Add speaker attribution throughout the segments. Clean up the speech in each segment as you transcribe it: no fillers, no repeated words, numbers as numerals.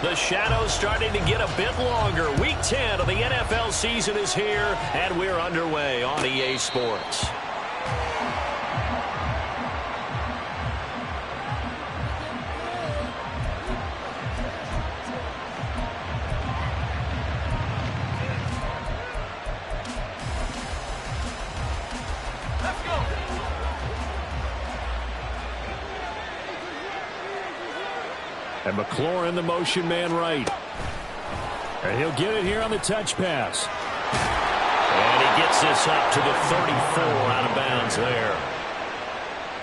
Speaker 1: The shadow's starting to get a bit longer. Week 10 of the NFL season is here, and we're underway on EA Sports.
Speaker 2: And McLaurin, the motion man right. And he'll get it here on the touch pass.
Speaker 1: And he gets this up to the 34 out of bounds there.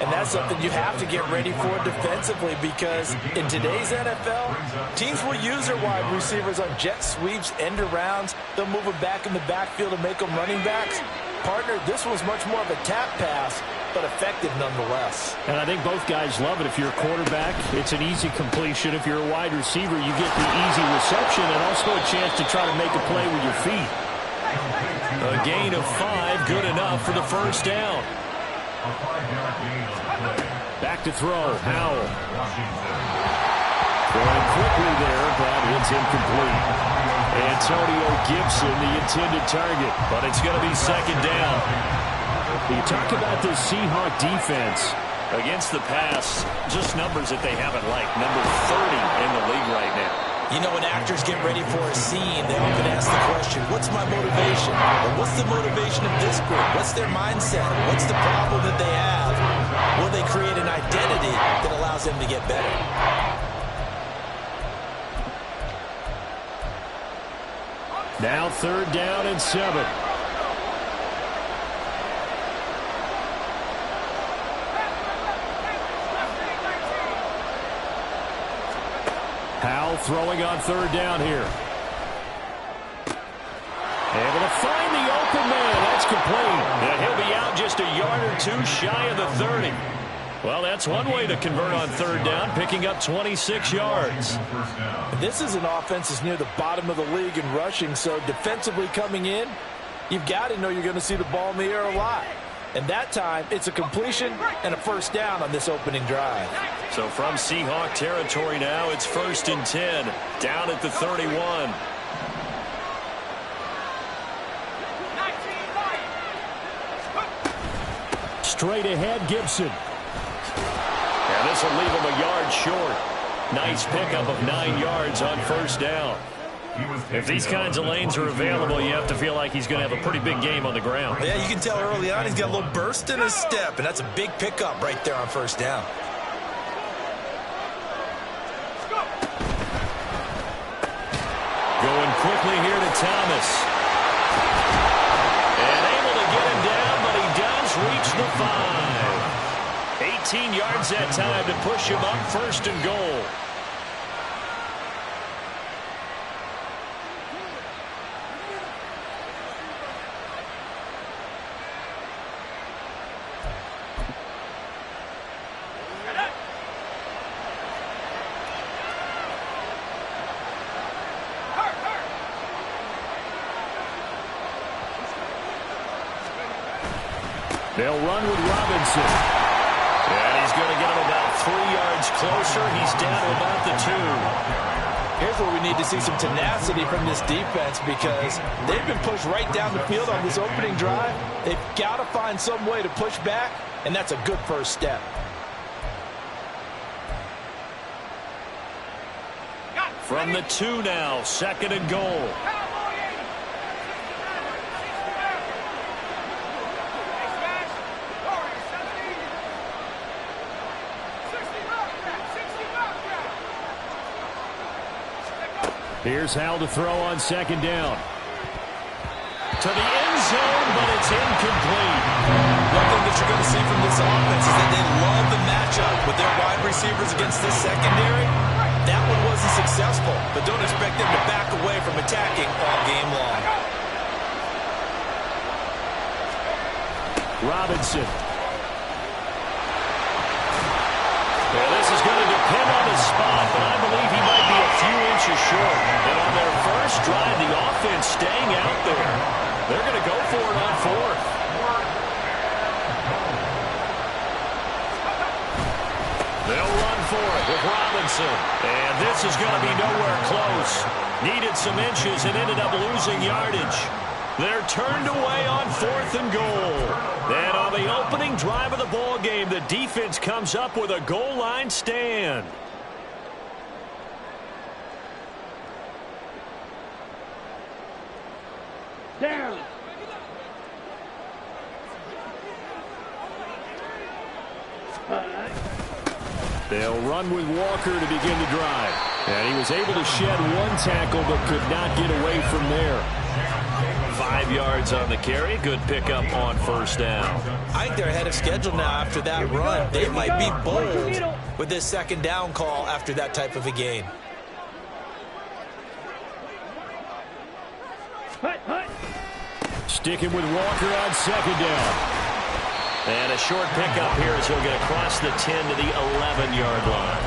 Speaker 3: And that's something you have to get ready for defensively, because in today's NFL, teams will use their wide receivers on jet sweeps, end arounds. They'll move them back in the backfield and make them running backs. Partner, this was much more of a tap pass, but effective nonetheless.
Speaker 2: And I think both guys love it. If you're a quarterback, it's an easy completion. If you're a wide receiver, you get the easy reception and also a chance to try to make a play with your feet.
Speaker 1: A gain of 5, good enough for the first down.
Speaker 2: Back to throw, Howell. Throwing quickly there, but it's incomplete. Antonio Gibson, the intended target.
Speaker 1: But it's going to be second down.
Speaker 2: You talk about this Seahawk defense.
Speaker 1: Against the pass, just numbers that they haven't liked. Number 30 in the league right now.
Speaker 3: You know, when actors get ready for a scene, they often ask the question, what's my motivation? Or what's the motivation of this group? What's their mindset? What's the problem that they have? Will they create an identity that allows them to get better?
Speaker 2: Now 3rd down and 7. Howell throwing on 3rd down here. Able to find the open man. That's complete.
Speaker 1: And he'll be out just a yard or 2 shy of the 30. Well, that's one way to convert on 3rd down, picking up 26 yards.
Speaker 3: This is an offense that's near the bottom of the league in rushing, so defensively coming in, you've got to know you're going to see the ball in the air a lot. And that time, it's a completion and a first down on this opening drive.
Speaker 1: So from Seahawk territory now, it's 1st and 10, down at the 31.
Speaker 2: Straight ahead, Gibson.
Speaker 1: And this will leave him a yard short. Nice pickup of 9 yards on 1st down. If these kinds of lanes are available, you have to feel like he's going to have a pretty big game on the ground.
Speaker 3: Yeah, you can tell early on he's got a little burst in his step, and that's a big pickup right there on 1st down.
Speaker 1: Going quickly here to Thomas. And able to get him down, but he does reach the 5. 18 yards that time to push him up, 1st and goal.
Speaker 2: They'll run with Robinson.
Speaker 1: And he's going to get him about 3 yards closer. He's down to about the 2.
Speaker 3: Here's where we need to see some tenacity from this defense, because they've been pushed right down the field on this opening drive. They've got to find some way to push back, and that's a good first step.
Speaker 1: From the 2 now, 2nd and goal.
Speaker 2: Here's Howell to throw on 2nd down.
Speaker 1: To the end zone, but it's incomplete.
Speaker 3: One thing that you're going to see from this offense is that they love the matchup with their wide receivers against this secondary. That one wasn't successful, but don't expect them to back away from attacking all game long.
Speaker 2: Robinson.
Speaker 1: Well, this is going to depend on his spot, but I believe he might be a few inches short. And on their first drive, the offense staying out there. They're going to go for it on 4th. They'll run for it with Robinson. And this is going to be nowhere close. Needed some inches and ended up losing yardage. They're turned away on 4th and goal. And on the opening drive of the ball game, the defense comes up with a goal line stand.
Speaker 4: Down.
Speaker 2: They'll run with Walker to begin the drive. And he was able to shed one tackle but could not get away from there.
Speaker 1: 5 yards on the carry. Good pickup on 1st down.
Speaker 3: I think they're ahead of schedule now after that run. They might be bold with this 2nd down call after that type of a gain.
Speaker 2: Sticking with Walker on 2nd down.
Speaker 1: And a short pickup here as he'll get across the 10 to the 11-yard line.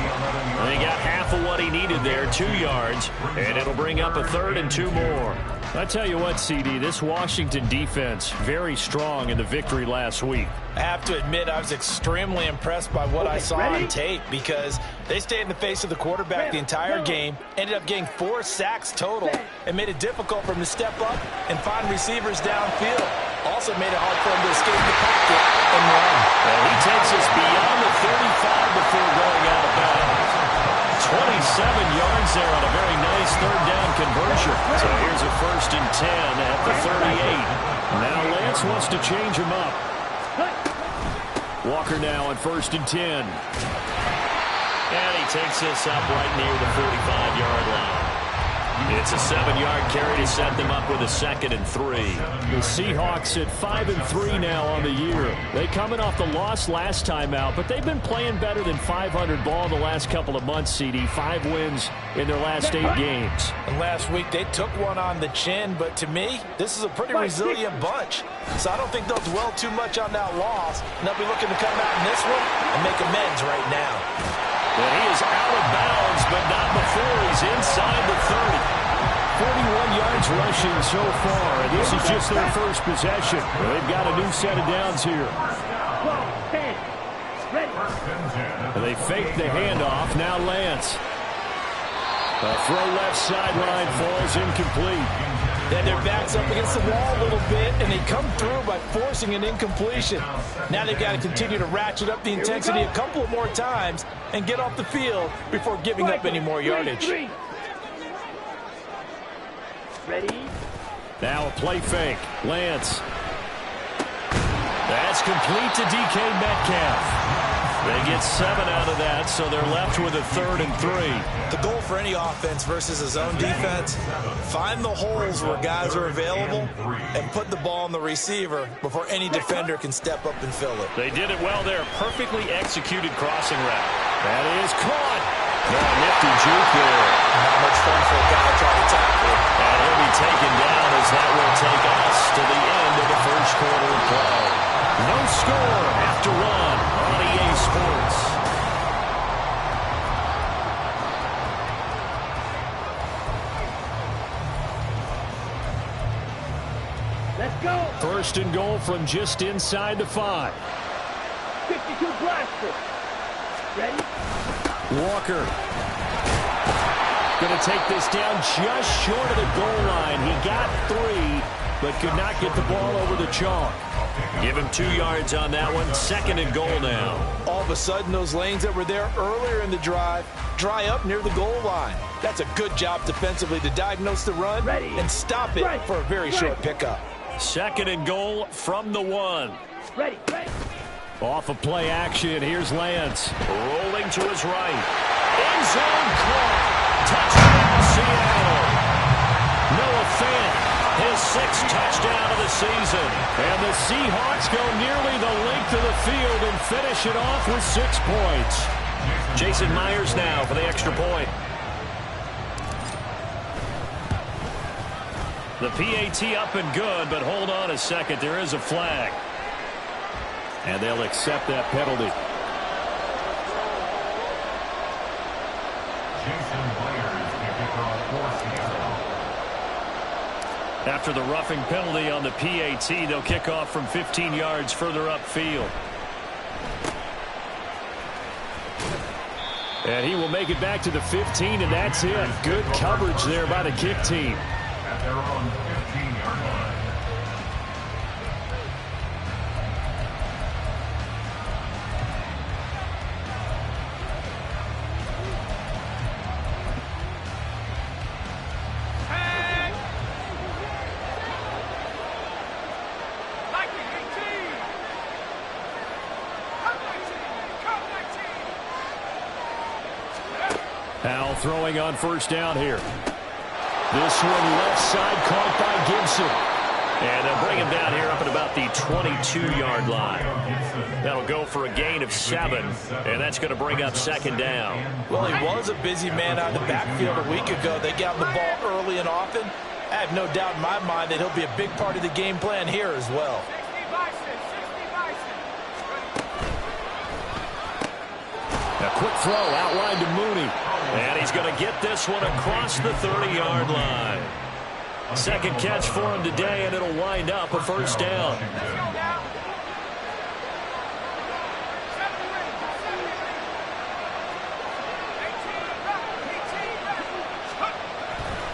Speaker 1: And he got half of what he needed there, 2 yards, and it'll bring up a 3rd and 2 more.
Speaker 2: I tell you what, CD, this Washington defense, very strong in the victory last week.
Speaker 3: I have to admit, I was extremely impressed by what I saw on tape because they stayed in the face of the quarterback the entire game, ended up getting 4 sacks total, and made it difficult for him to step up and find receivers downfield. Also made it hard for him to escape the pocket and run.
Speaker 1: And he takes us beyond the 35 before going out of bounds. 27 yards there on a very nice 3rd down conversion. So here's a 1st and 10 at the 38.
Speaker 2: Now Lance wants to change him up. Walker now on 1st and 10.
Speaker 1: And he takes this up right near the 45-yard line. It's a 7-yard carry to set them up with a 2nd and 3.
Speaker 2: The Seahawks at 5 and 3 now on the year. They coming off the loss last time out, but they've been playing better than 500 ball the last couple of months, CD. 5 wins in their last 8 games.
Speaker 3: And last week they took one on the chin, but to me, this is a pretty resilient bunch. So I don't think they'll dwell too much on that loss, and they'll be looking to come out in this one and make amends right now.
Speaker 1: And he is out of bounds, but not before he's inside the 30.
Speaker 2: 41 yards rushing so far, and this is just their first possession. They've got a new set of downs here. And they fake the handoff. Now Lance. A throw left sideline falls incomplete.
Speaker 3: Then their back's up against the wall a little bit, and they come through by forcing an incompletion. Now they've got to continue to ratchet up the intensity a couple of more times and get off the field before giving up any more yardage.
Speaker 4: Ready?
Speaker 2: Now a play fake. Lance. That's complete to DK Metcalf. They get 7 out of that, so they're left with a 3rd and 3.
Speaker 3: The goal for any offense versus a zone defense, find the holes where guys are available and put the ball on the receiver before any defender can step up and fill it.
Speaker 1: They did it well there. Perfectly executed crossing route.
Speaker 2: That is caught.
Speaker 1: Nifty juke there.
Speaker 3: Not much fun for a guy to try to tackle.
Speaker 1: And he'll be taken down as that will take us to the end of the first quarter of play.
Speaker 2: No score after one on EA Sports.
Speaker 4: Let's go.
Speaker 2: 1st and goal from just inside the 5.
Speaker 4: 52 blaster. Ready?
Speaker 2: Walker. Going to take this down just short of the goal line. He got 3, but could not get the ball over the chalk.
Speaker 1: Give him 2 yards on that one. 2nd and goal now.
Speaker 3: All of a sudden, those lanes that were there earlier in the drive dry up near the goal line. That's a good job defensively to diagnose the run and stop it for a very short pickup.
Speaker 1: 2nd and goal from the 1.
Speaker 4: Ready.
Speaker 2: Off of play action, here's Lance.
Speaker 1: Rolling to his right. End zone caught. Touchdown, Seattle. Noah Fant, his 6th touchdown of the season.
Speaker 2: And the Seahawks go nearly the length of the field and finish it off with 6 points.
Speaker 1: Jason Myers now for the extra point. The PAT up and good, but hold on a second. There is a flag.
Speaker 2: And they'll accept that penalty.
Speaker 1: After the roughing penalty on the PAT, they'll kick off from 15 yards further upfield.
Speaker 2: And he will make it back to the 15, and that's it. Good coverage there by the kick team.
Speaker 5: At their own 15-yard line.
Speaker 2: Powell throwing on first down here. This one left side caught by Gibson. And they'll bring him down here up at about the 22-yard line. That'll go for a gain of 7, and that's going to bring up second down.
Speaker 3: Well, he was a busy man out of the backfield a week ago. They got him the ball early and often. I have no doubt in my mind that he'll be a big part of the game plan here as well.
Speaker 2: A quick throw outlined to Mooney. And he's going to get this one across the 30-yard line. Second catch for him today, and it'll wind up a first down.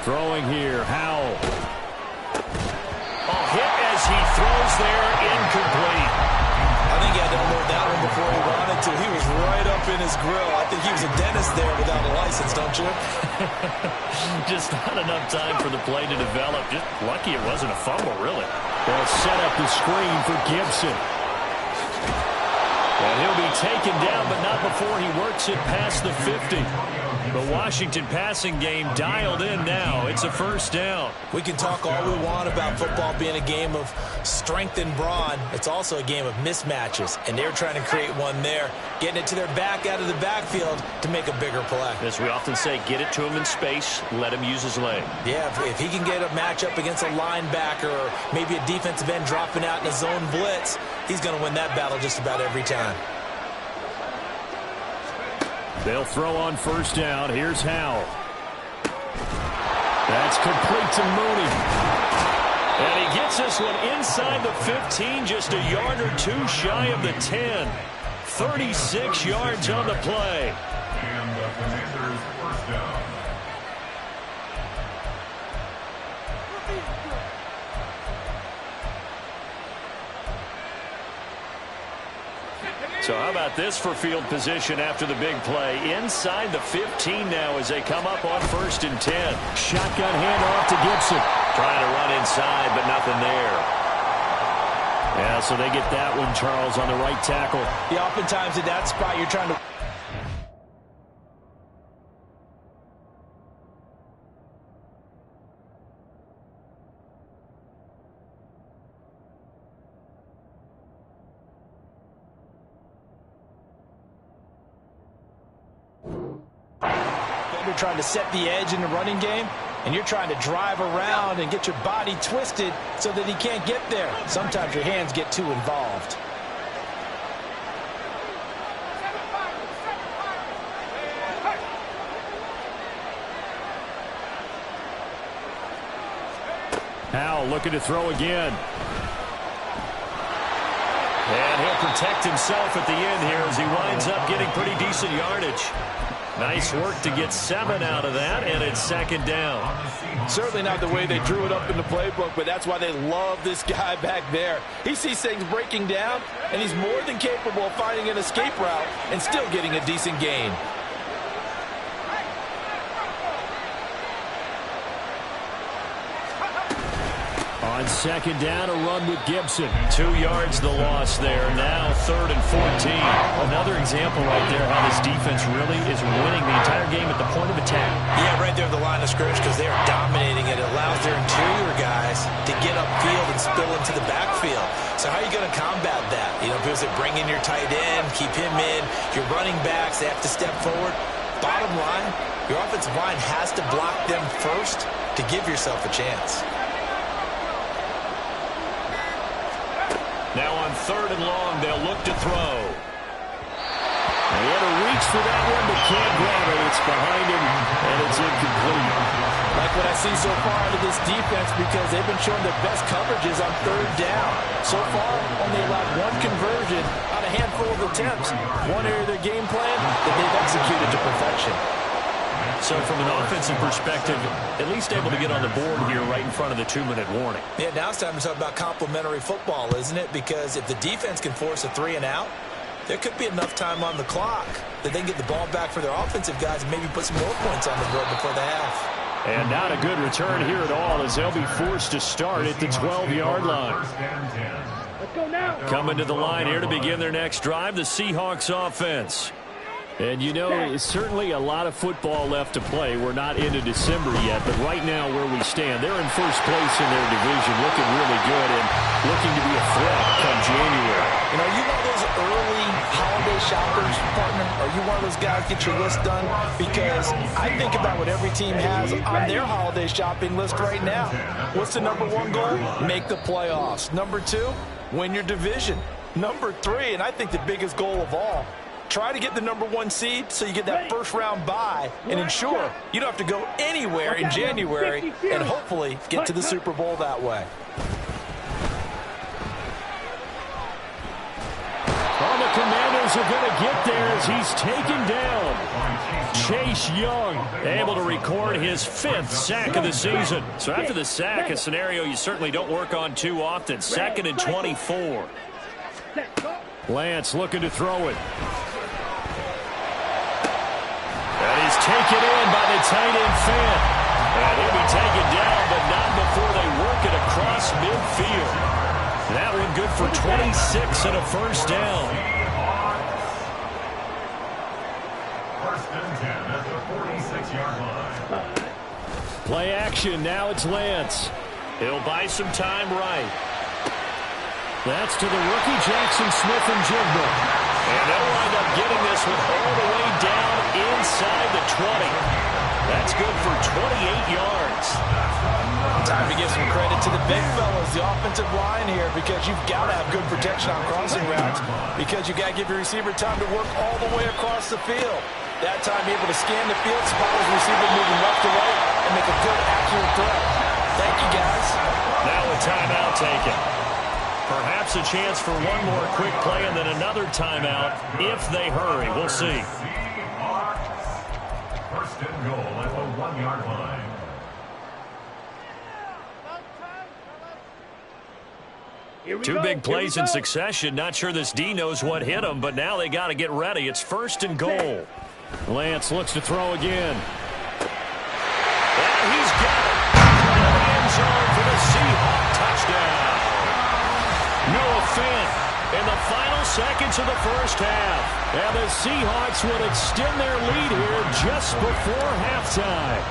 Speaker 2: Throwing here, Howell. Oh, hit as he throws there, incomplete.
Speaker 3: I think he had to unload that one before he wanted to. He was right up in his grill. I think he was a dentist there without a license, don't you?
Speaker 2: Just not enough time for the play to develop. Just lucky it wasn't a fumble, really. They'll set up the screen for Gibson. And he'll be taken down, but not before he works it past the 50. The Washington passing game dialed in now. It's a first down.
Speaker 3: We can talk all we want about football being a game of strength and brawn. It's also a game of mismatches, and they're trying to create one there, getting it to their back out of the backfield to make a bigger play.
Speaker 2: As we often say, get it to him in space, let him use his leg.
Speaker 3: Yeah, if he can get a matchup against a linebacker or maybe a defensive end dropping out in a zone blitz, he's going to win that battle just about every time.
Speaker 2: They'll throw on first down. Here's Howell. That's complete to Mooney. And he gets this one inside the 15, just a yard or two shy of the 10. 36 yards on the play.
Speaker 5: And the Commanders' first down.
Speaker 2: So how about this for field position after the big play? Inside the 15 now as they come up on 1st and 10. Shotgun handoff to Gibson. Trying to run inside, but nothing there. Yeah, so they get that one, Charles, on the right tackle.
Speaker 3: Yeah, oftentimes at that spot, you're trying to... You're trying to set the edge in the running game, and you're trying to drive around and get your body twisted so that he can't get there. Sometimes your hands get too involved.
Speaker 2: Howell looking to throw again. And he'll protect himself at the end here as he winds up getting pretty decent yardage. Nice work to get 7 out of that, and it's second down.
Speaker 3: Certainly not the way they drew it up in the playbook, but that's why they love this guy back there. He sees things breaking down, and he's more than capable of finding an escape route and still getting a decent gain.
Speaker 2: On second down, a run with Gibson. 2 yards the loss there. Now 3rd and 14. Another example right there how this defense really is winning the entire game at the point of attack.
Speaker 3: Yeah, right there at the line of scrimmage because they are dominating it. It allows their interior guys to get upfield and spill into the backfield. So how are you going to combat that? You know, because they bring in your tight end, keep him in. Your running backs, they have to step forward. Bottom line, your offensive line has to block them first to give yourself a chance.
Speaker 2: Now on 3rd and long, they'll look to throw. He had to reach for that one, but can't grab it. It's behind him, and it's incomplete.
Speaker 3: Like what I see so far out of this defense because they've been showing their best coverages on third down. So far, only allowed one conversion on a handful of attempts. One area of their game plan that they've executed to perfection.
Speaker 1: So from an offensive perspective, at least able to get on the board here right in front of the 2-minute warning.
Speaker 3: Yeah, now it's time to talk about complementary football, isn't it? Because if the defense can force a 3-and-out, there could be enough time on the clock that they can get the ball back for their offensive guys and maybe put some more points on the board before the half.
Speaker 2: And not a good return here at all as they'll be forced to start at the 12-yard line.
Speaker 4: Let's go now.
Speaker 1: Coming to the line here to begin their next drive, the Seahawks offense.
Speaker 2: And, you know, it's certainly a lot of football left to play. We're not into December yet, but right now where we stand, they're in first place in their division, looking really good and looking to be a threat come January.
Speaker 3: You know, are you one of those early holiday shoppers, partner? Are you one of those guys get your list done? Because I think about what every team has on their holiday shopping list right now. What's the number one goal? Make the playoffs. Number two, win your division. Number three, and I think the biggest goal of all, try to get the number one seed so you get that first-round bye and ensure you don't have to go anywhere in January and hopefully get to the Super Bowl that way.
Speaker 2: Oh, the Commanders are going to get there as he's taken down. Chase Young able to record his 5th sack of the season. So after the sack, a scenario you certainly don't work on too often. 2nd and 24. Lance looking to throw it. That is taken in by the tight end Fant. And he'll be taken down, but not before they work it across midfield. That one good for 26 and a first down.
Speaker 5: First and 10 at the 46-yard line.
Speaker 2: Play action. Now it's Lance.
Speaker 1: He'll buy some time right.
Speaker 2: That's to the rookie Jackson Smith-Njigba.
Speaker 1: And they'll wind up getting this one all the way down inside the 20. That's good for 28 yards.
Speaker 3: Time to give some credit to the big fellas, the offensive line here, because you've got to have good protection on crossing routes because you've got to give your receiver time to work all the way across the field. That time able to scan the field, spot his receiver moving left to right, and make a good, accurate throw. Thank you, guys.
Speaker 1: Now a timeout taken. Perhaps a chance for one more quick play and then another timeout if they hurry. We'll see.
Speaker 5: First and goal at the 1-yard line.
Speaker 1: Two big plays in succession. Not sure this D knows what hit him, but now they got to get ready. It's 1st and goal.
Speaker 2: Lance looks to throw again.
Speaker 1: And he's got it. In the end zone for the Seahawks touchdown. Noah Fant in the final seconds of the first half.
Speaker 2: And the Seahawks would extend their lead here just before halftime.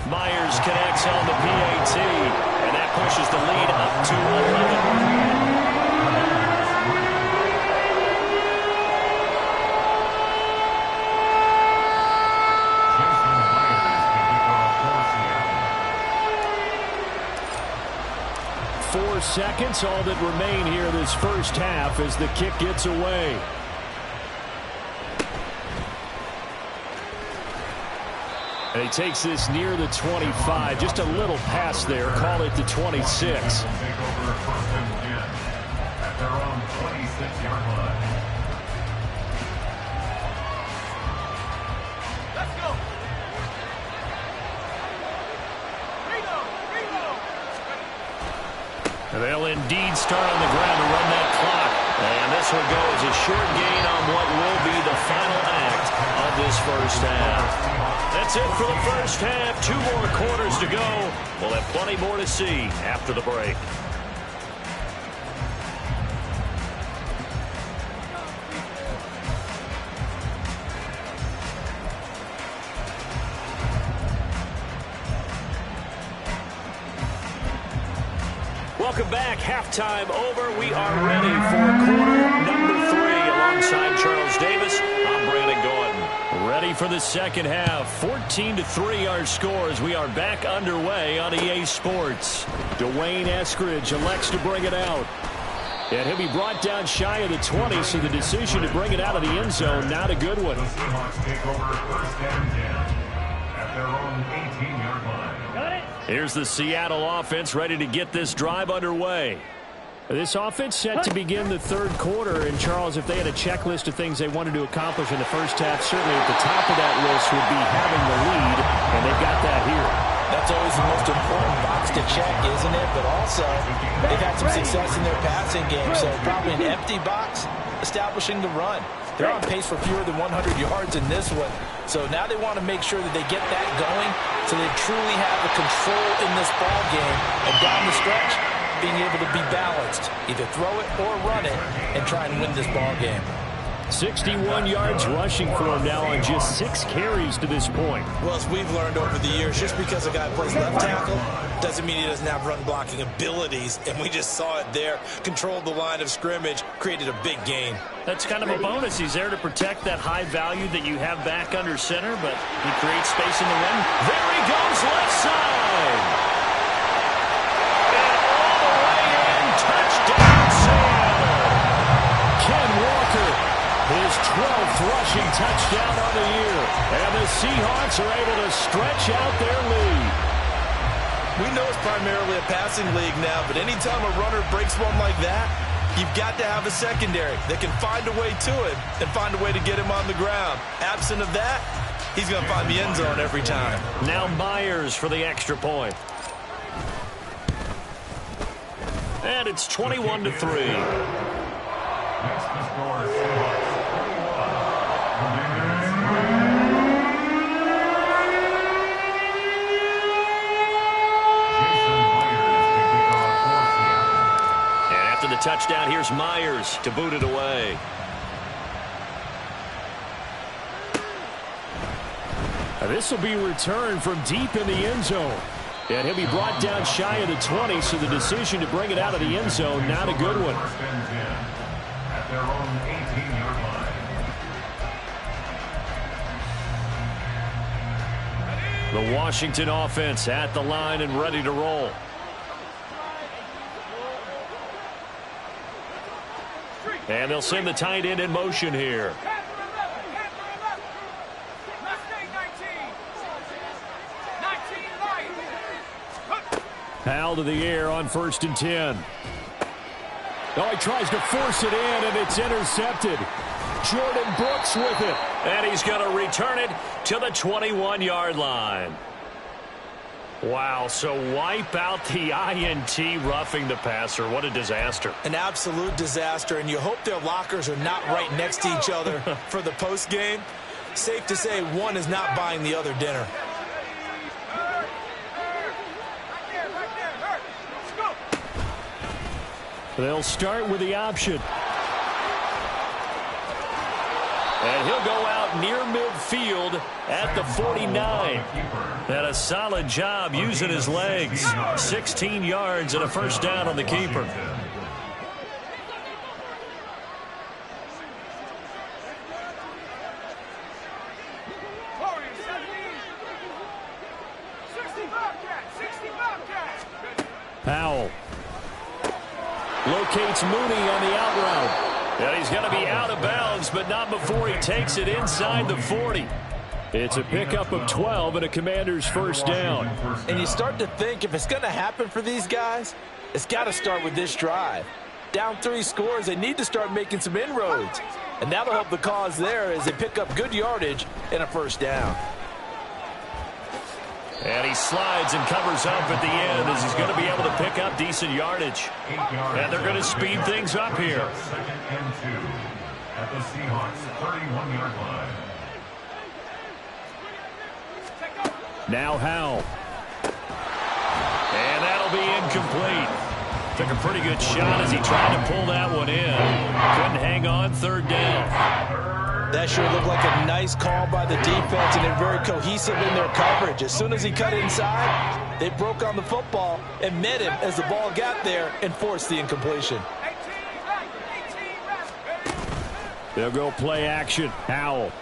Speaker 1: Myers connects on the PAT, and that pushes the lead up to 11.
Speaker 2: Seconds, all that remain here this first half as the kick gets away. And he takes this near the 25, just a little past there, call it the 26.
Speaker 5: Take over first and 10 at their own 26-yard line.
Speaker 3: Let's go.
Speaker 1: They'll indeed start on the ground to run that clock. And this will go as a short gain on what will be the final act of this first half. That's it for the first half. 2 more quarters to go. We'll have plenty more to see after the break. Welcome back. Halftime over. We are ready for quarter number 3 alongside Charles Davis. I'm Brandon Gordon.
Speaker 2: Ready for the second half. 14-3 our scores. We are back underway on EA Sports. Dwayne Eskridge elects to bring it out. And he'll be brought down shy of the 20, so the decision to bring it out of the end zone, not a good one.
Speaker 5: The Seahawks take over 1st and 10 at their own 18-yard line.
Speaker 4: Got it?
Speaker 1: Here's the Seattle offense ready to get this drive underway.
Speaker 2: This offense set to begin the third quarter. And, Charles, if they had a checklist of things they wanted to accomplish in the first half, certainly at the top of that list would be having the lead, and they've got that here.
Speaker 3: That's always the most important box to check, isn't it? But also, they've had some success in their passing game, so probably an empty box establishing the run. They're on pace for fewer than 100 yards in this one. So now they want to make sure that they get that going so they truly have the control in this ball game. And down the stretch, being able to be balanced, either throw it or run it, and try and win this ball game.
Speaker 2: 61 yards rushing for him now on just 6 carries to this point.
Speaker 6: Well, as we've learned over the years, just because a guy plays left tackle doesn't mean he doesn't have run-blocking abilities, and we just saw it there. Controlled the line of scrimmage, created a big gain.
Speaker 1: That's kind of a bonus. He's there to protect that high value that you have back under center, but he creates space in the run. There he goes, left side. And all the way in, touchdown, Seattle.
Speaker 2: Ken Walker, his 12th rushing touchdown on the year. And the Seahawks are able to stretch out their lead.
Speaker 6: We know it's primarily a passing league now, but anytime a runner breaks one like that, you've got to have a secondary that can find a way to it and find a way to get him on the ground. Absent of that, he's going to find the end zone every time.
Speaker 1: Now Myers for the extra point. And it's 21-3.
Speaker 5: Next to score, Seahawks 31.
Speaker 1: And after the touchdown, here's Myers to boot it away.
Speaker 2: This will be returned from deep in the end zone. And he'll be brought down shy of the 20, so the decision to bring it out of the end zone, not a good one.
Speaker 5: 1st and 10 at their own 18-yard line.
Speaker 1: The Washington offense at the line and ready to roll. And they'll send the tight end in motion here.
Speaker 2: Powell to the air on 1st and 10. Oh, he tries to force it in, and it's intercepted. Jordan Brooks with it.
Speaker 1: And he's going to return it to the 21-yard line. Wow, so wipe out the INT roughing the passer. What a disaster.
Speaker 6: An absolute disaster, and you hope their lockers are not right next to each other for the post game. Safe to say one is not buying the other dinner.
Speaker 2: They'll start with the option.
Speaker 1: And he'll go out near midfield at the 49. And a solid job using his legs. 16 yards and a first down on the keeper.
Speaker 2: Powell locates Mooney on the out route.
Speaker 1: And he's going to be out of bounds, but not before he takes it inside the 40.
Speaker 2: It's a pickup of 12 and a Commander's first down.
Speaker 3: And you start to think if it's going to happen for these guys, it's got to start with this drive. Down 3 scores, they need to start making some inroads. And that'll help the cause there as they pick up good yardage and a first down.
Speaker 1: And he slides and covers up at the end as he's going to be able to pick up decent yardage. And they're going to speed things up here.
Speaker 5: 2nd and 2 at the Seahawks 31-yard line.
Speaker 2: Now Howell.
Speaker 1: And that'll be incomplete. Took a pretty good shot as he tried to pull that one in. Couldn't hang on, 3rd down.
Speaker 3: That sure looked like a nice call by the defense, and they're very cohesive in their coverage. As soon as he cut inside, they broke on the football and met him as the ball got there and forced the incompletion.
Speaker 2: They'll go play action. Howell.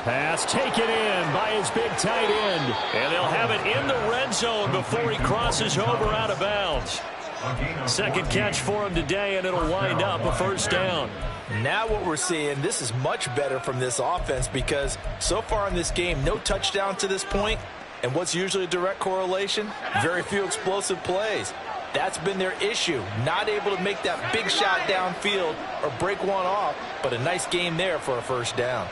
Speaker 2: Pass taken in by his big tight end.
Speaker 1: And they'll have it in the red zone before he crosses over out of bounds. Second catch for him today, and it'll wind up a first down.
Speaker 3: Now what we're seeing, this is much better from this offense because so far in this game, no touchdown to this point. And what's usually a direct correlation? Very few explosive plays. That's been their issue. Not able to make that big shot downfield or break one off, but a nice game there for a first down.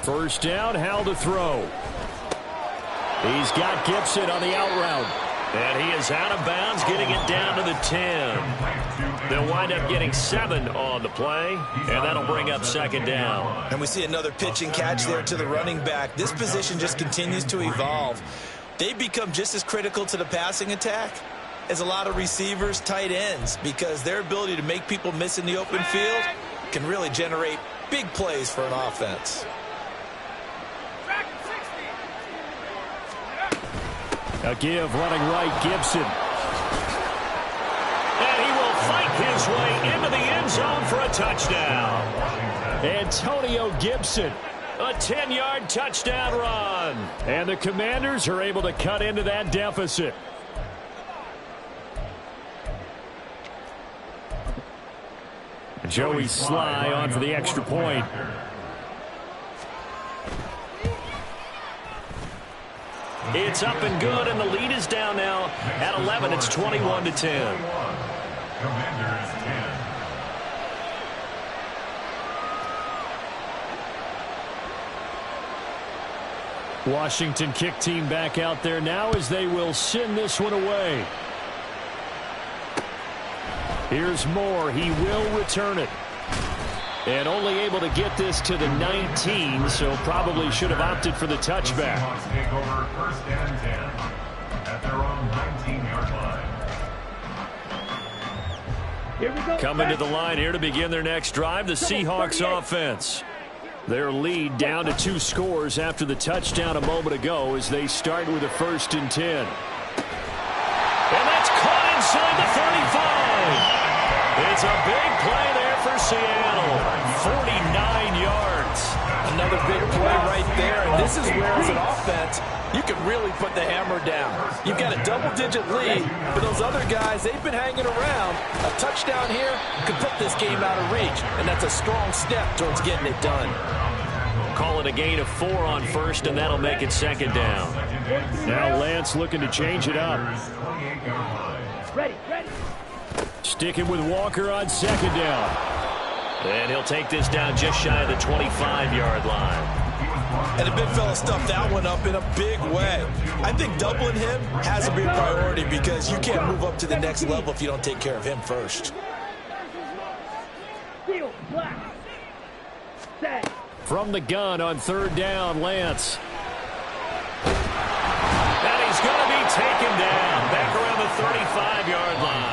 Speaker 2: First down, Howell to throw. He's got Gibson on the out route.
Speaker 1: And he is out of bounds, getting it down to the 10. They'll wind up getting 7 on the play, and that'll bring up second down.
Speaker 6: And we see another pitch and catch there to the running back. This position just continues to evolve. They become just as critical to the passing attack as a lot of receivers, tight ends, because their ability to make people miss in the open field can really generate big plays for an offense.
Speaker 2: A give running right, Gibson.
Speaker 1: And he will fight his way into the end zone for a touchdown.
Speaker 2: Antonio Gibson.
Speaker 1: A 10-yard touchdown run.
Speaker 2: And the Commanders are able to cut into that deficit. Joey Sly on for the extra point.
Speaker 1: It's up and good, and the lead is down now at 11. It's 21-10.
Speaker 5: Commanders 10.
Speaker 2: Washington kick team back out there now as they will send this one away. Here's Moore. He will return it. And only able to get this to the 19, so probably should have opted for the touchback.
Speaker 5: Seahawks take over first and 10 at their own 19-yard line.
Speaker 4: Here we go.
Speaker 1: Coming to the line here to begin their next drive, the Seahawks offense. Their lead down to 2 scores after the touchdown a moment ago as they start with a first and 10. And that's caught inside the 35. It's a big play there for Seattle. 49 yards.
Speaker 3: Another big play right there. And this is where, as an offense, you can really put the hammer down. You've got a double-digit lead. For those other guys, they've been hanging around. A touchdown here could put this game out of reach. And that's a strong step towards getting it done.
Speaker 1: Call it a gain of 4 on first, and that'll make it second down.
Speaker 2: Now Lance looking to change it up.
Speaker 4: Ready.
Speaker 2: Sticking with Walker on second down.
Speaker 1: And he'll take this down just shy of the 25-yard line.
Speaker 6: And the big fella stuffed that one up in a big way. I think doubling him has to be a priority because you can't move up to the next level if you don't take care of him first.
Speaker 2: From the gun on third down, Lance.
Speaker 1: And he's going to be taken down back around the 35-yard line.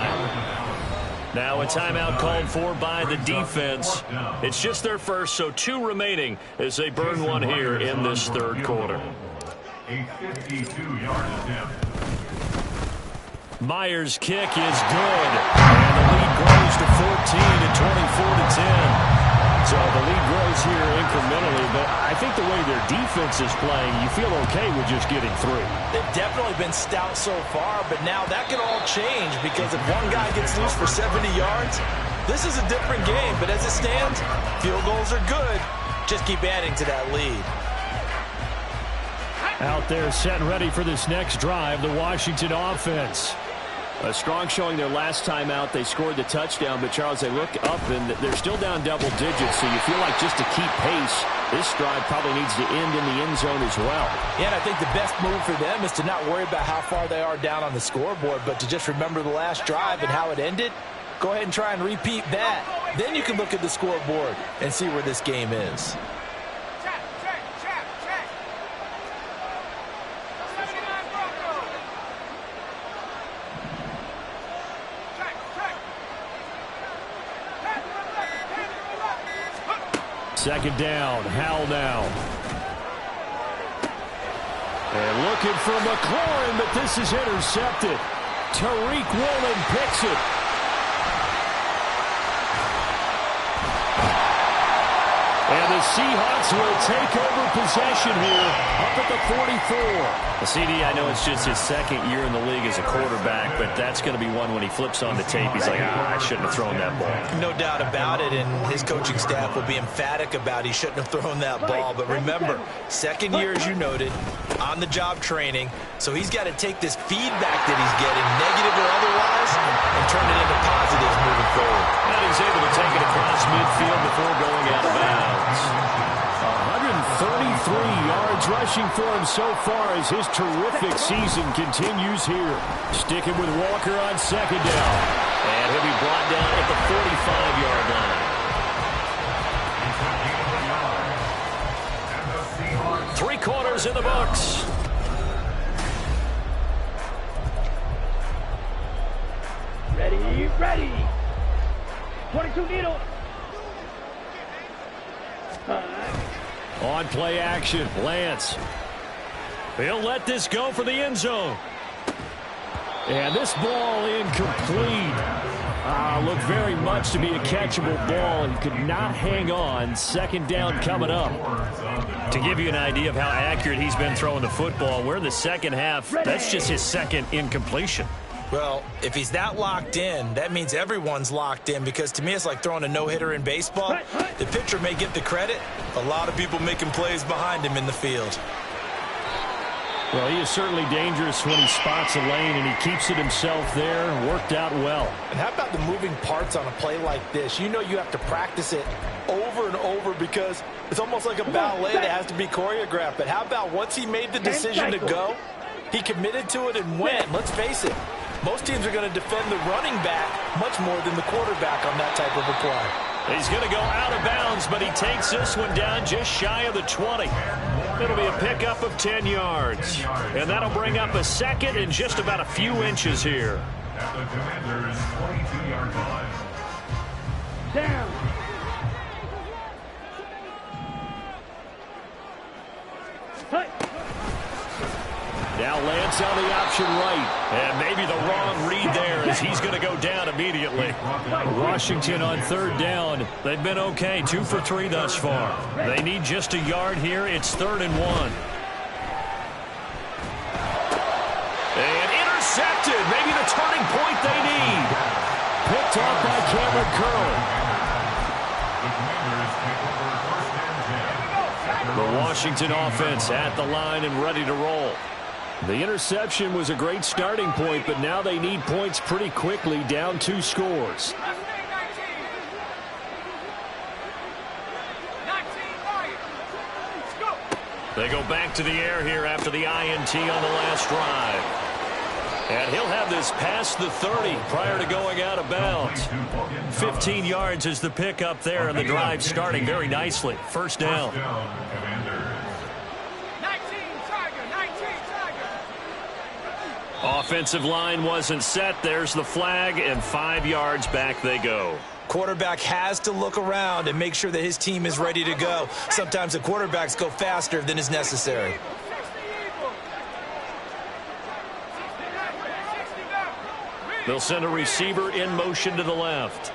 Speaker 1: Now a timeout called for by the defense. It's just their first, so 2 remaining as they burn one here in this third quarter.
Speaker 5: A 52-yard attempt.
Speaker 2: Myers' kick is good. And the lead grows to 14 at 24-10. So the lead grows here incrementally, but I think the way their defense is playing, you feel okay with just getting 3.
Speaker 3: They've definitely been stout so far, but now that can all change because if one guy gets loose for 70 yards, this is a different game. But as it stands, field goals are good. Just keep adding to that lead.
Speaker 2: Out there set and ready for this next drive, the Washington offense.
Speaker 1: A strong showing their last time out. They scored the touchdown, but Charles, they look up and they're still down double digits, so you feel like just to keep pace, this drive probably needs to end in the end zone as well.
Speaker 3: Yeah, and I think the best move for them is to not worry about how far they are down on the scoreboard, but to just remember the last drive and how it ended. Go ahead and try and repeat that. Then you can look at the scoreboard and see where this game is.
Speaker 2: Second down, Howell now. And looking for McLaurin, but this is intercepted. Tariq Woolen picks it. And the Seahawks will take over possession here up at the 44.
Speaker 1: The CD, I know it's just his second year in the league as a quarterback, but that's going to be one when he flips on the tape. He's like, I shouldn't have thrown that ball.
Speaker 3: No doubt about it, and his coaching staff will be emphatic about he shouldn't have thrown that ball. But remember, second year, as you noted, on-the-job training, so he's got to take this feedback that he's getting, negative or otherwise, and turn it into positives moving forward.
Speaker 1: And he's able to take it across midfield before going out of bounds.
Speaker 2: 133 yards rushing for him so far as his terrific season continues here. Sticking with Walker on second down.
Speaker 1: And he'll be brought down at the 45-yard line. 3 quarters in the books.
Speaker 4: Ready. 22 needle.
Speaker 2: On play action, Lance.
Speaker 1: He'll let this go for the end zone.
Speaker 2: And this ball incomplete. Looked very much to be a catchable ball. He could not hang on. Second down coming up.
Speaker 1: To give you an idea of how accurate he's been throwing the football, we're in the second half. That's just his second incompletion.
Speaker 3: Well, if he's that locked in, that means everyone's locked in, because to me it's like throwing a no-hitter in baseball. The pitcher may get the credit. A lot of people making plays behind him in the field.
Speaker 2: Well, he is certainly dangerous when he spots a lane, and he keeps it himself there. Worked out well.
Speaker 3: And how about the moving parts on a play like this? You know you have to practice it over and over because it's almost like a ballet that has to be choreographed. But how about once he made the decision to go, he committed to it and went. Let's face it. Most teams are going to defend the running back much more than the quarterback on that type of a play.
Speaker 1: He's going to go out of bounds, but he takes this one down just shy of the 20. It'll be a pickup of 10 yards. And that'll bring up a second and just about a few inches here.
Speaker 5: At the Commanders' 22-yard line.
Speaker 4: Down.
Speaker 2: Now Lance on the option right.
Speaker 1: And maybe the wrong read there as he's going to go down immediately.
Speaker 2: Washington on third down.
Speaker 1: They've been okay, 2 for 3 thus far. They need just a yard here. It's 3rd and 1. And intercepted. Maybe the turning point they need.
Speaker 2: Picked off by Cameron Curl.
Speaker 1: The Washington offense at the line and ready to roll.
Speaker 2: The interception was a great starting point, but now they need points pretty quickly, down 2 scores.
Speaker 1: They go back to the air here after the INT on the last drive. And he'll have this past the 30 prior to going out of bounds. 15 yards is the pickup there, and the drive starting very nicely. First down. Offensive line wasn't set. There's the flag, and 5 yards back they go.
Speaker 3: Quarterback has to look around and make sure that his team is ready to go. Sometimes the quarterbacks go faster than is necessary.
Speaker 1: They'll send a receiver in motion to the left.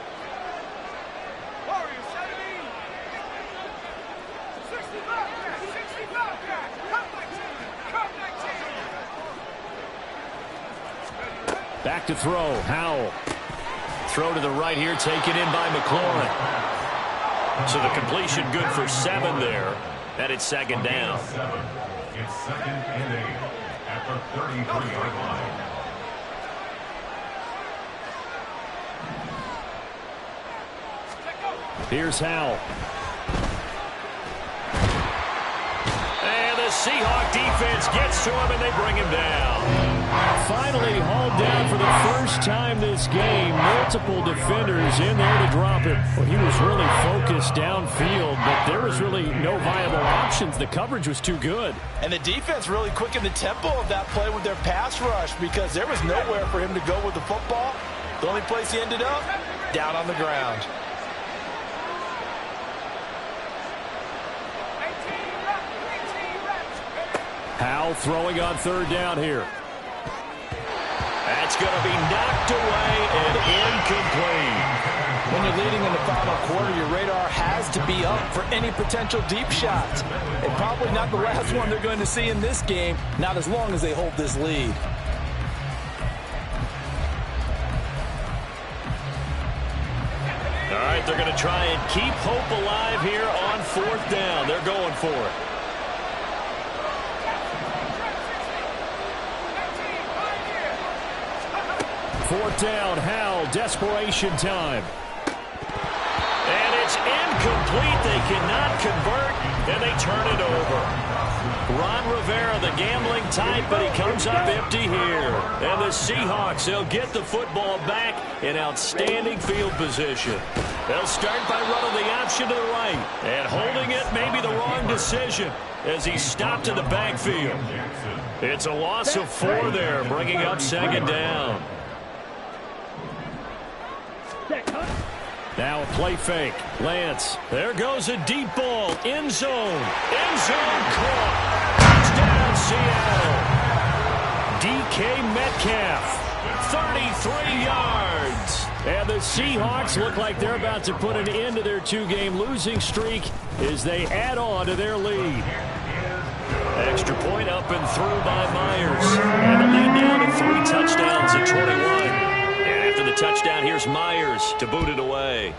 Speaker 2: Back to throw. Howell.
Speaker 1: Throw to the right here, taken in by McLaurin. So the completion good for 7 there. And it's second down.
Speaker 5: It's 2nd and 8 at the 33-yard line.
Speaker 2: Here's Howell.
Speaker 1: And the Seahawk defense gets to him, and they bring him down.
Speaker 2: Finally hauled down for the first time this game. Multiple defenders in there to drop him. Well, he was really focused downfield, but there was really no viable options. The coverage was too good.
Speaker 3: And the defense really quickened the tempo of that play with their pass rush because there was nowhere for him to go with the football. The only place he ended up, down on the ground.
Speaker 2: Howell throwing on third down here.
Speaker 1: That's going to be knocked away and incomplete.
Speaker 3: When you're leading in the final quarter, your radar has to be up for any potential deep shots. And probably not the last one they're going to see in this game, not as long as they hold this lead.
Speaker 2: All right, they're going to try and keep hope alive here on 4th down. They're going for it. Fourth down, Howell, desperation time. And it's incomplete. They cannot convert, and they turn it over. Ron Rivera, the gambling type, but he comes up empty here. And the Seahawks, they'll get the football back in outstanding field position. They'll start by running the option to the right. And holding it may be the wrong decision as he stopped in the backfield. It's a loss of 4 there, bringing up 2nd down. Now a play fake. Lance. There goes a deep ball. End zone. End zone caught. Touchdown, Seattle. DK Metcalf. 33 yards. And the Seahawks look like they're about to put an end to their 2-game losing streak as they add on to their lead. Extra point up and through by Myers. And the lead down to 3 touchdowns at 21. After the touchdown, here's Myers to boot it away.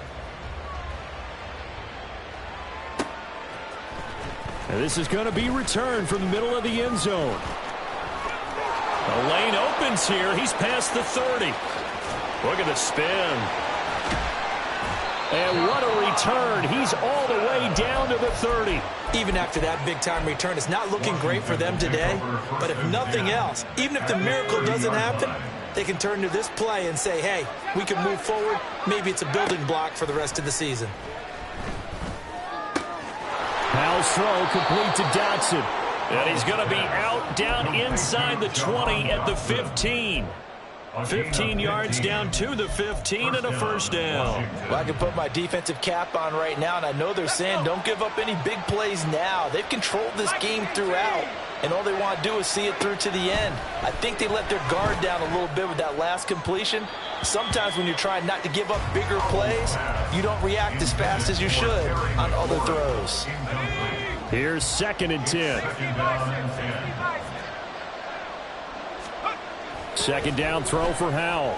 Speaker 2: And this is going to be returned from the middle of the end zone. The lane opens here. He's past the 30. Look at the spin. And what a return. He's all the way down to the 30.
Speaker 3: Even after that big-time return, it's not looking great for them today. But if nothing else, even if the miracle doesn't happen, they can turn to this play and say, hey, we can move forward. Maybe it's a building block for the rest of the season.
Speaker 2: Howell's throw complete to Dotson. And he's going to be out down inside the 20 at the 15. 15 yards down to the 15 and a first down.
Speaker 3: Well, I can put my defensive cap on right now, and I know they're saying don't give up any big plays now. They've controlled this game throughout, and all they want to do is see it through to the end. I think they let their guard down a little bit with that last completion. Sometimes when you're trying not to give up bigger plays, you don't react as fast as you should on other throws.
Speaker 2: Here's 2nd and 10. 2nd down throw for Howell.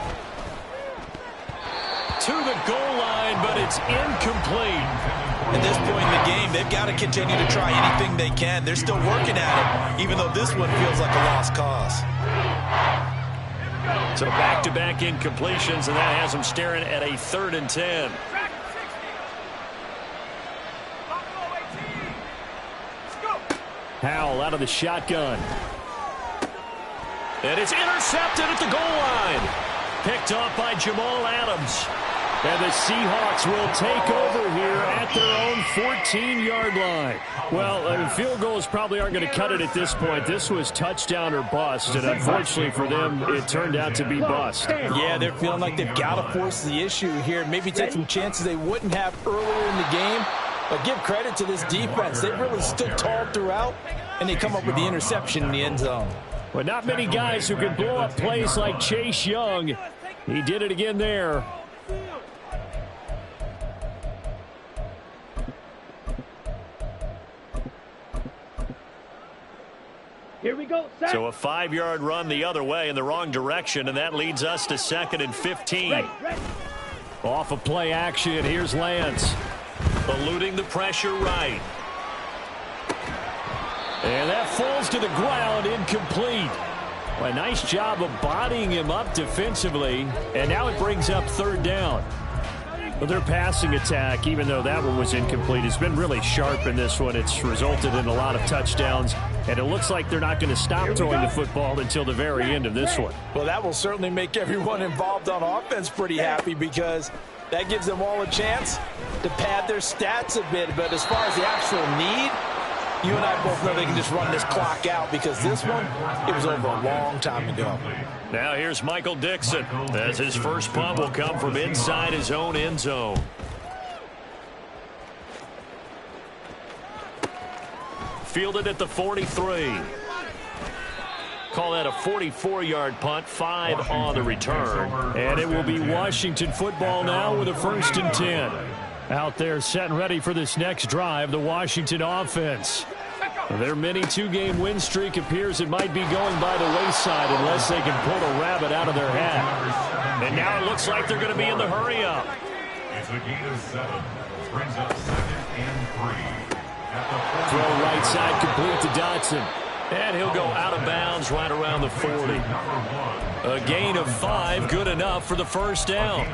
Speaker 2: To the goal line, but it's incomplete.
Speaker 6: At this point in the game, they've got to continue to try anything they can. They're still working at it, even though this one feels like a lost cause.
Speaker 2: So back-to-back incompletions, and that has them staring at a 3rd and 10. Howell out of the shotgun. And it's intercepted at the goal line. Picked off by Jamal Adams. And the Seahawks will take over here at their own 14-yard line. Well, field goals probably aren't going to cut it at this point. This was touchdown or bust, and unfortunately for them, it turned out to be bust.
Speaker 3: Yeah, they're feeling like they've got to force the issue here. Maybe take some chances they wouldn't have earlier in the game. But give credit to this defense. They really stood tall throughout, and they come up with the interception in the end zone.
Speaker 2: Well, not many guys who can blow up plays like Chase Young. He did it again there.
Speaker 4: Here we go, set.
Speaker 2: So a 5-yard run the other way in the wrong direction, and that leads us to 2nd and 15.
Speaker 4: Ready.
Speaker 2: Off of play action, here's Lance. Eluding the pressure right. And that falls to the ground, incomplete. Well, a nice job of bodying him up defensively, and now it brings up 3rd down. Well, their passing attack, even though that one was incomplete, has been really sharp in this one. It's resulted in a lot of touchdowns, and it looks like they're not going to stop throwing the football until the very end of this one.
Speaker 3: Well, that will certainly make everyone involved on offense pretty happy because that gives them all a chance to pad their stats a bit. But as far as the actual need, you and I both know they can just run this clock out because this one, it was over a long time ago.
Speaker 2: Now here's Michael Dixon as his first punt will come from inside his own end zone. Fielded at the 43. Call that a 44-yard punt, 5 on the return. And it will be Washington football now with a 1st and 10. Out there set and ready for this next drive, the Washington offense. Their mini 2-game win streak appears it might be going by the wayside unless they can pull a rabbit out of their hat. And now it looks like they're going to be in the hurry-up.
Speaker 5: It's a gain of 7. Brings up 2nd and 3.
Speaker 2: Throw right side complete to Dotson. And he'll go out of bounds right around the 40. A gain of 5, good enough for the 1st down.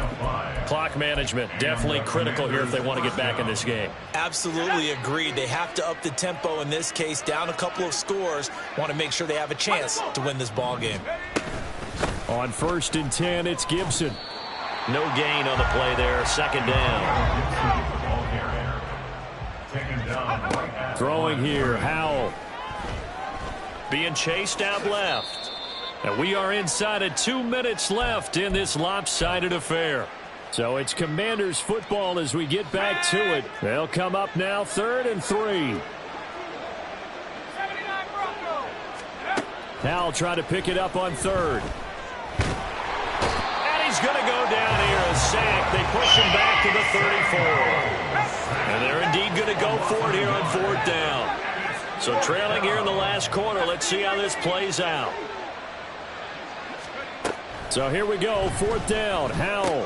Speaker 2: Clock management, definitely critical here if they want to get back in this game.
Speaker 3: Absolutely agreed. They have to up the tempo in this case, down a couple of scores. Want to make sure they have a chance to win this ball game.
Speaker 2: On 1st and 10, it's Gibson. No gain on the play there, 2nd down. Throwing here, Howell. Being chased out left. And we are inside of 2 minutes left in this lopsided affair. So it's Commanders football as we get back to it. They'll come up now 3rd and 3. Howell trying to pick it up on 3rd. And he's going to go down here, a sack. They push him back to the 34. And they're indeed going to go for it here on 4th down. So trailing here in the last quarter. Let's see how this plays out. So here we go, 4th down. Howell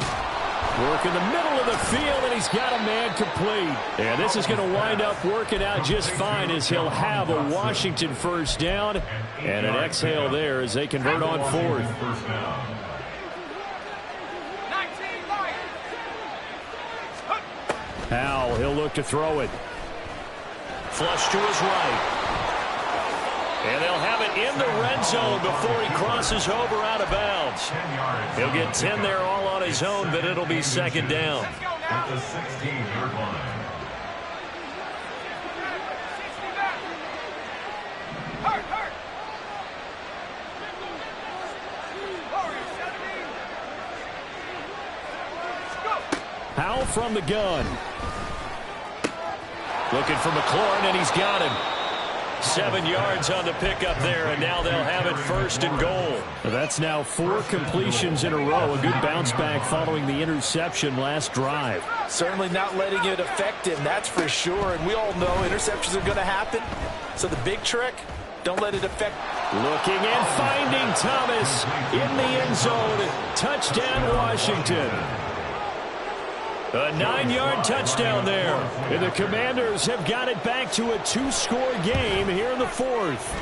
Speaker 2: work in the middle of the field, and he's got a man complete. And this is going to wind up working out just fine as he'll have a Washington 1st down. And an exhale there as they convert on 4th. Howell, he'll look to throw it. Flush to his right. And they'll have it in the red zone before he crosses over out of bounds. He'll get 10 there all on his own, but it'll be 2nd down.
Speaker 5: At the 16-yard line.
Speaker 2: Howell from the gun. Looking for McLaurin, and he's got him. 7 yards on the pickup there, and now they'll have it 1st and goal. That's now 4 completions in a row. A good bounce back following the interception last drive.
Speaker 3: Certainly not letting it affect him, that's for sure. And we all know interceptions are going to happen. So the big trick, don't let it affect.
Speaker 2: Looking and finding Thomas in the end zone. Touchdown, Washington. A 9-yard touchdown there. And the Commanders have got it back to a 2-score game here in the 4th.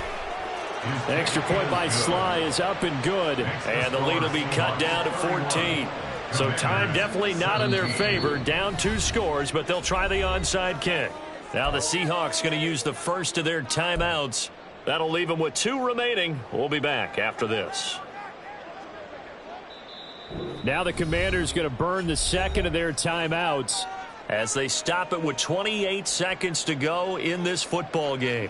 Speaker 2: Extra point by Sly is up and good. And the lead will be cut down to 14. So time definitely not in their favor. Down 2 scores, but they'll try the onside kick. Now the Seahawks going to use the first of their timeouts. That'll leave them with 2 remaining. We'll be back after this. Now the Commanders going to burn the 2nd of their timeouts as they stop it with 28 seconds to go in this football game.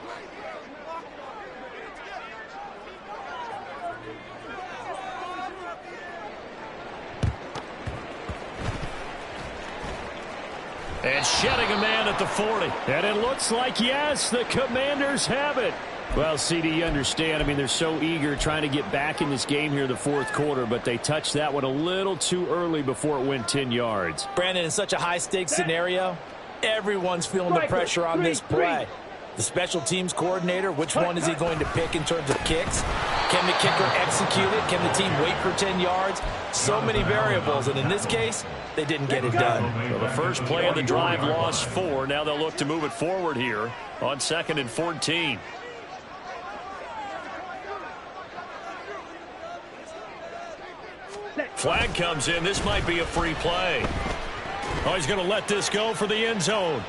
Speaker 2: And shedding a man at the 40. And it looks like, yes, the Commanders have it. Well, CD, you understand. I mean, they're so eager trying to get back in this game here in the 4th quarter, but they touched that one a little too early before it went 10 yards.
Speaker 3: Brandon, in such a high-stakes scenario, everyone's feeling the pressure on this play. The special teams coordinator, which one is he going to pick in terms of kicks? Can the kicker execute it? Can the team wait for 10 yards? So many variables, and in this case, they didn't get it done.
Speaker 2: So the first play of the drive lost 4. Now they'll look to move it forward here on 2nd and 14. Flag comes in. This might be a free play. Oh, he's going to let this go for the end zone.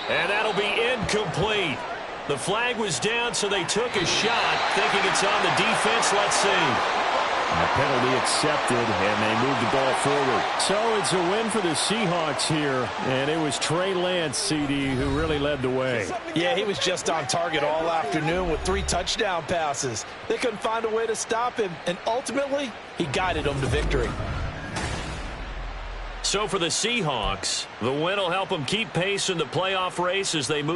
Speaker 2: And that'll be incomplete. The flag was down, so they took a shot, thinking it's on the defense. Let's see. A penalty accepted, and they moved the ball forward. So it's a win for the Seahawks here, and it was Trey Lance, CD, who really led the way.
Speaker 3: Yeah, he was just on target all afternoon with 3 touchdown passes. They couldn't find a way to stop him, and ultimately, he guided them to victory.
Speaker 2: So for the Seahawks, the win will help them keep pace in the playoff race as they move